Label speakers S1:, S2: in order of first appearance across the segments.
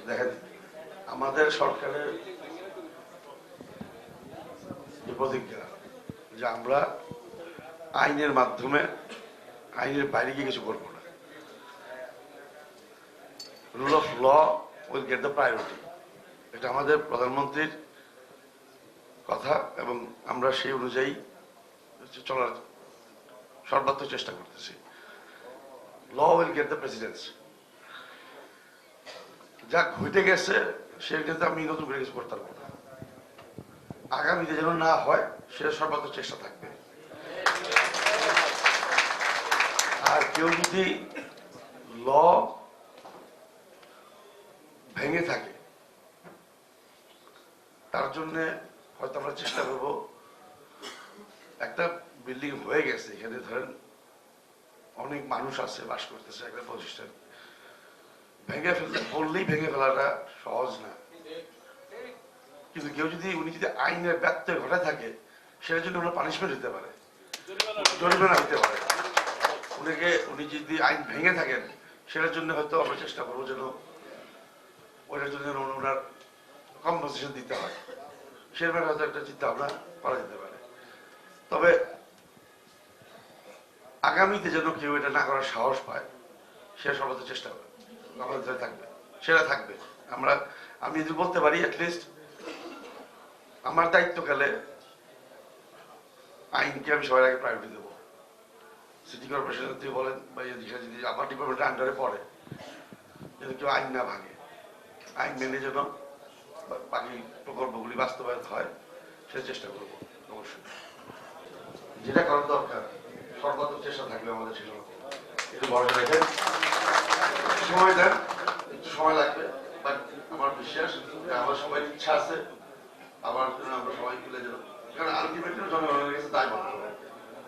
S1: দেখেন, আমাদের সরকারের যে প্রতিজ্ঞা যে আমরা আইনের মাধ্যমে আইনের বাইরে গিয়ে কিছু করবো না, rule of law will get the priority, এটা আমাদের প্রধানমন্ত্রীর কথা এবং আমরা সেই অনুযায়ী চলার সর্বাত্মক চেষ্টা করতেছি। Law will get the presidency. যা ঘটে গেছে সেটাতে আমি নতুন করে কিছু করতে পারবো না, আগামীতে যেন না হয় সেটা সর্বাত্মক চেষ্টা থাকবে। আর কেউ যদি ল ভেঙে থাকে তার জন্য হয়তো আমরা চেষ্টা করব, একটা বিল্ডিং হয়ে গেছে এখানে ধরেন অনেক মানুষ আছে বাস করতেছে একটা প্রতিষ্ঠান, ভেঙে ফেলতে বললেই ভেঙে ফেলাটা সহজ না, কিন্তু কেউ যদি উনি যদি আইনের ব্যত্যয় ঘটে থাকে সেটার জন্য ওনার পানিশমেন্ট হতে পারে, জরিমানা হতে পারে। উনি যদি আইন ভেঙে থাকেন সেটার জন্য হয়তো আমরা চেষ্টা করবো যেন ওইটার জন্য ওনার কম্পেনসেশন দিতে হয়, সেরকম হয়তো একটা চিন্তা ভাবনা করা যেতে পারে। তবে আগামীতে যেন কেউ এটা না করার সাহস পায় সে সর্বোচ্চ চেষ্টা করে আমাদের থাকবে, সেটা থাকবে। আমি যদি বলতে পারি অ্যাটলিস্ট আমার দায়িত্বকালে আইনকে আমি সবার আগে প্রায়োরিটি দেবো। সিটি কর্পোরেশনের যদি বলেন বা যদি আমার ডিপার্টমেন্টের আন্ডারে পড়ে, যেন কেউ আইন না ভাঙে, আইন মেনে যেন বাকি প্রকল্পগুলি বাস্তবায়ন হয় সে চেষ্টা করবো। অবশ্যই যেটা করার দরকার সর্বাত্মক চেষ্টা থাকবে আমাদের, সেটা একটু ভরসা রেখেন, সময় দেন, একটু সময় লাগবে, বাট আমার বিশ্বাস আমার সবাই ইচ্ছা আছে আবার আমরা সবাই মিলে যাব, কারণ আলটিমেটলি জনগণের কাছে দায় বলতে হবে,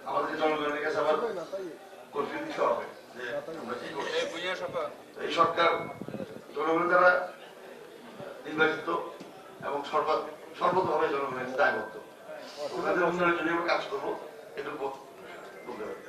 S1: আমাদের জনগণের কাছে আবার কর্তৃত্ব দিতে হবে যে আমরা কি করছি। এই সরকার জনগণের দ্বারা নির্বাচিত এবং সর্বতভাবে জনগণের দায়বদ্ধ, ওনাদের উন্নয়নের জন্য আমরা কাজ করবো, এটুকু বলতে পারি।